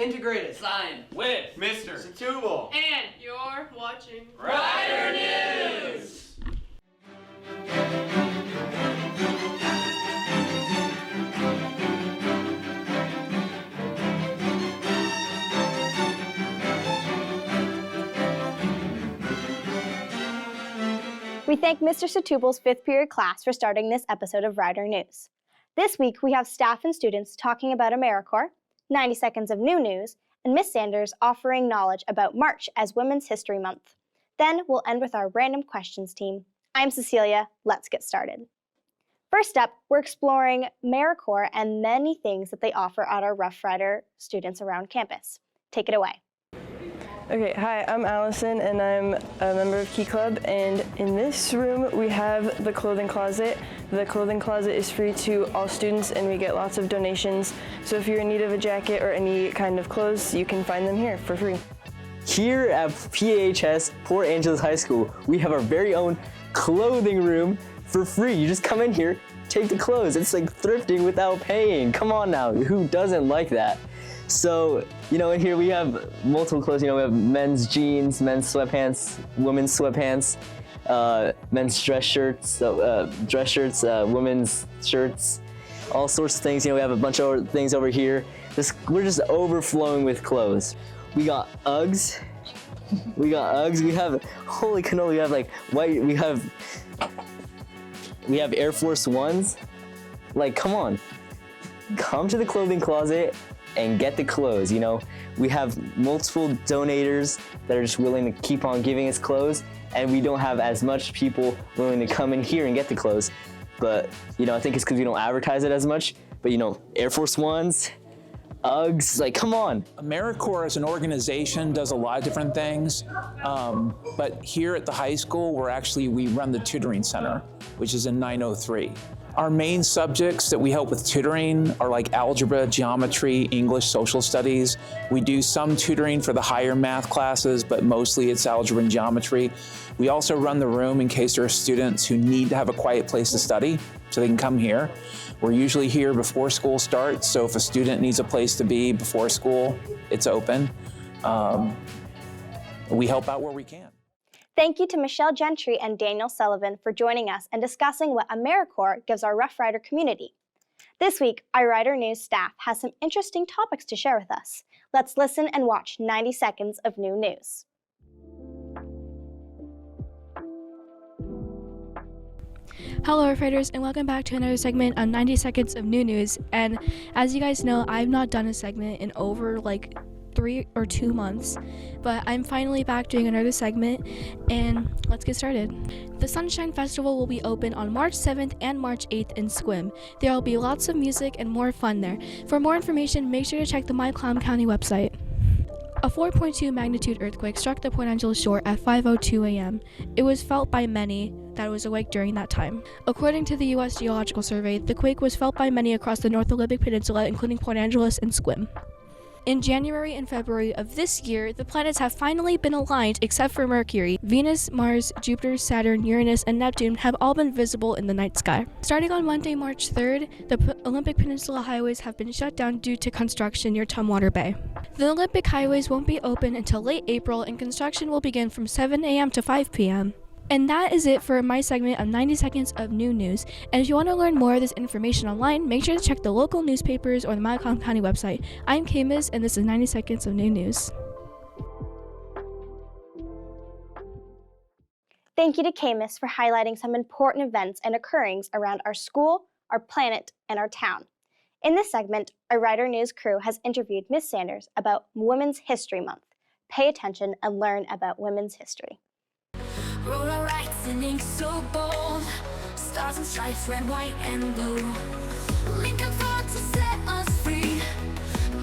integrated. Sign with Mr. Setúbal. And you're watching Rider News! We thank Mr. Setúbal's 5th period class for starting this episode of Rider News. This week, we have staff and students talking about AmeriCorps, 90 seconds of new news, and Miss Sanders offering knowledge about March as Women's History Month. Then we'll end with our random questions team. I'm Cecilia. Let's get started. First up, we're exploring AmeriCorps and many things that they offer at our Rough Rider students around campus. Take it away. Okay, hi, I'm Allison and I'm a member of Key Club, and in this room we have the clothing closet. The clothing closet is free to all students and we get lots of donations. So if you're in need of a jacket or any kind of clothes, you can find them here for free. Here at PAHS, Port Angeles High School, we have our very own clothing room for free. You just come in here, take the clothes. It's like thrifting without paying. Come on now, who doesn't like that? So, in here we have multiple clothes. We have men's jeans, men's sweatpants, women's sweatpants, men's dress shirts, women's shirts, all sorts of things. We have a bunch of things over here. We're just overflowing with clothes. We got Uggs. We have, holy cannoli, we have like white, we have Air Force Ones. Like, come on. Come to the clothing closet and get the clothes. We have multiple donators that are just willing to keep on giving us clothes, and we don't have as much people willing to come in here and get the clothes. But, I think it's because we don't advertise it as much. But, Air Force Ones, Uggs, like, come on. AmeriCorps as an organization does a lot of different things, but here at the high school, we run the tutoring center, which is in 903. Our main subjects that we help with tutoring are like algebra, geometry, English, social studies. We do some tutoring for the higher math classes, but mostly it's algebra and geometry. We also run the room in case there are students who need to have a quiet place to study, so they can come here. We're usually here before school starts, so if a student needs a place to be before school, it's open. We help out where we can. Thank you to Michelle Gentry and Daniel Sullivan for joining us and discussing what AmeriCorps gives our Rough Rider community. This week, our Rider News staff has some interesting topics to share with us. Let's listen and watch 90 seconds of new news. Hello, Rough Riders, and welcome back to another segment on 90 seconds of new news. And as you guys know, I've not done a segment in over 3 or 2 months, but I'm finally back doing another segment, and let's get started. The Sunshine Festival will be open on March 7th and March 8th in Sequim. There will be lots of music and more fun there. For more information, make sure to check the My Clown County website. A 4.2 magnitude earthquake struck the Port Angeles shore at 5:02 a.m. It was felt by many that was awake during that time. According to the U.S. Geological Survey, the quake was felt by many across the North Olympic Peninsula, including Port Angeles and Sequim. In January and February of this year, the planets have finally been aligned except for Mercury. Venus, Mars, Jupiter, Saturn, Uranus, and Neptune have all been visible in the night sky. Starting on Monday, March 3rd, the Olympic Peninsula highways have been shut down due to construction near Tumwater Bay. The Olympic highways won't be open until late April, and construction will begin from 7 a.m. to 5 p.m. And that is it for my segment of 90 seconds of new news. And if you want to learn more of this information online, make sure to check the local newspapers or the My Clown County website. I'm Kamis, and this is 90 seconds of new news. Thank you to Kamis for highlighting some important events and occurrings around our school, our planet, and our town. In this segment, our Rider News crew has interviewed Miss Sanders about Women's History Month. Pay attention and learn about women's history. Wrote our rights in ink so bold, stars and stripes, red, white, and blue. Lincoln fought to set us free.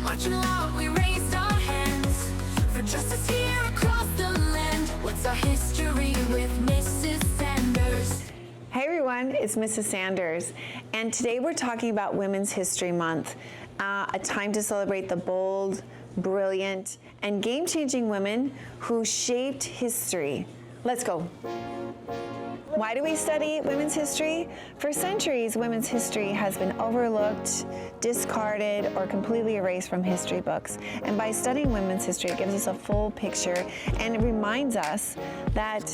Marching loud, we raised our hands for justice here across the land. What's our history with Mrs. Sanders? Hey everyone, it's Mrs. Sanders, and today we're talking about Women's History Month, a time to celebrate the bold, brilliant, and game-changing women who shaped history. Let's go. Why do we study women's history? For centuries, women's history has been overlooked, discarded, or completely erased from history books. And by studying women's history, it gives us a full picture, and it reminds us that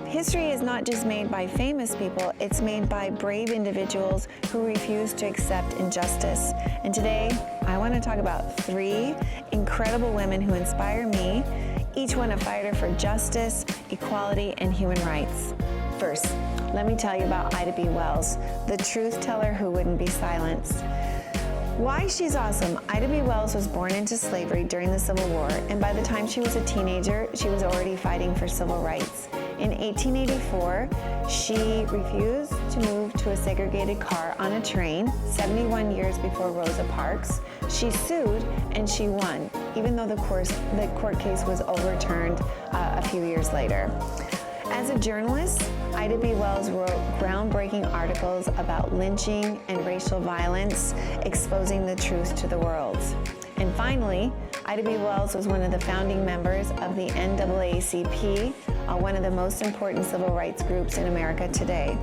history is not just made by famous people, it's made by brave individuals who refuse to accept injustice. And today, I want to talk about 3 incredible women who inspire me, each one a fighter for justice, equality, and human rights. First, let me tell you about Ida B. Wells, the truth teller who wouldn't be silenced. Why she's awesome. Ida B. Wells was born into slavery during the Civil War, and by the time she was a teenager, she was already fighting for civil rights. In 1884, she refused to move to a segregated car on a train, 71 years before Rosa Parks. She sued and she won, even though the court case was overturned a few years later. As a journalist, Ida B. Wells wrote groundbreaking articles about lynching and racial violence, exposing the truth to the world. And finally, Ida B. Wells was one of the founding members of the NAACP, one of the most important civil rights groups in America today.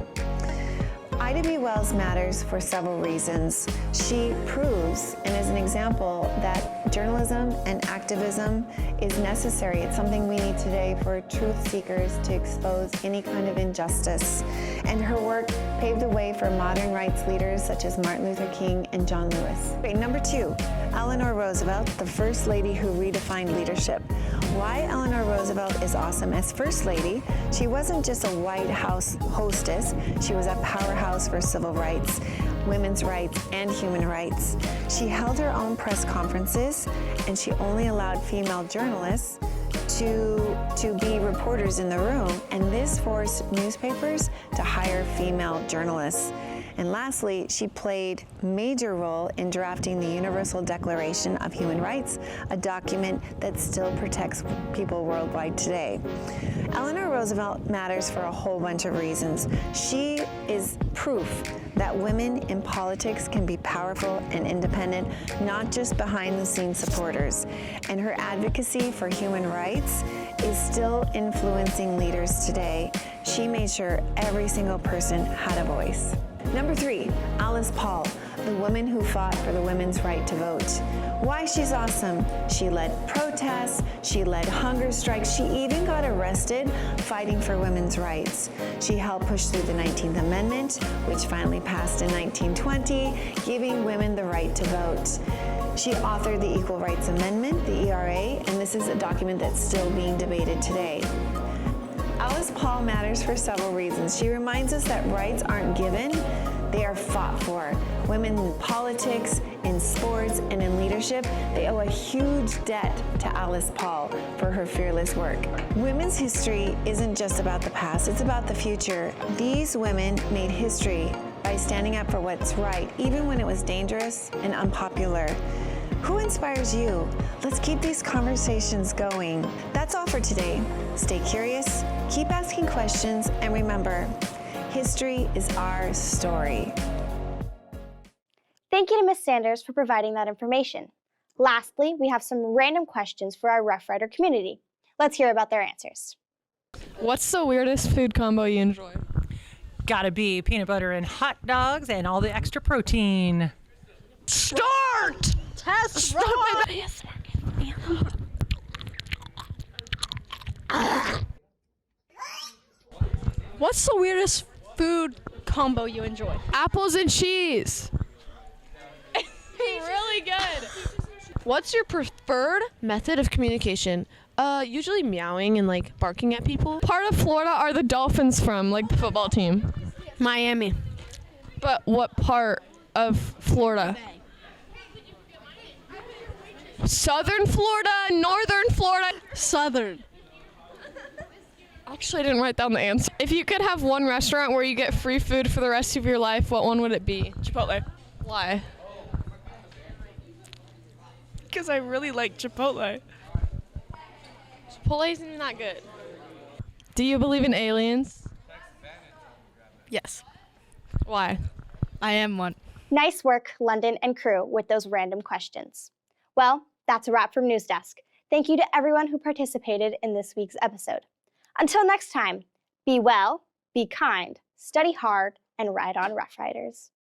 Ida B. Wells matters for several reasons. She proves and is an example that journalism and activism is necessary. It's something we need today for truth seekers to expose any kind of injustice. And her work paved the way for modern rights leaders such as Martin Luther King and John Lewis. Number 2, Eleanor Roosevelt, the first lady who redefined leadership. Why Eleanor Roosevelt is awesome as First Lady, she wasn't just a White House hostess, she was a powerhouse for civil rights, women's rights, and human rights. She held her own press conferences, and she only allowed female journalists to be reporters in the room, and this forced newspapers to hire female journalists. And lastly, she played a major role in drafting the Universal Declaration of Human Rights, a document that still protects people worldwide today. Eleanor Roosevelt matters for a whole bunch of reasons. She is proof that women in politics can be powerful and independent, not just behind-the-scenes supporters. And her advocacy for human rights is still influencing leaders today. She made sure every single person had a voice. Number 3, Alice Paul, the woman who fought for the women's right to vote. Why she's awesome. She led protests, she led hunger strikes, she even got arrested fighting for women's rights. She helped push through the 19th Amendment, which finally passed in 1920, giving women the right to vote. She authored the Equal Rights Amendment, the ERA, and this is a document that's still being debated today. Alice Paul matters for several reasons. She reminds us that rights aren't given, they are fought for. Women in politics, in sports, and in leadership, they owe a huge debt to Alice Paul for her fearless work. Women's history isn't just about the past, it's about the future. These women made history by standing up for what's right, even when it was dangerous and unpopular. Who inspires you? Let's keep these conversations going. That's all for today. Stay curious, keep asking questions, and remember, history is our story. Thank you to Ms. Sanders for providing that information. Lastly, we have some random questions for our Rough Rider community. Let's hear about their answers. What's the weirdest food combo you enjoy? Gotta be peanut butter and hot dogs and all the extra protein. Start! Test What's the weirdest food combo you enjoy? Apples and cheese. Really good. What's your preferred method of communication? Usually meowing and like barking at people. Part of Florida are the Dolphins from, like the football team? Miami. But what part of Florida? Southern Florida, Northern Florida. Southern. Actually, I didn't write down the answer. If you could have one restaurant where you get free food for the rest of your life, what one would it be? Chipotle. Why? Because I really like Chipotle. Chipotle isn't that good. Do you believe in aliens? Yes. Why? I am one. Nice work, London and crew, with those random questions. Well, that's a wrap from News Desk. Thank you to everyone who participated in this week's episode. Until next time, be well, Be kind, study hard, and ride on, Rough Riders.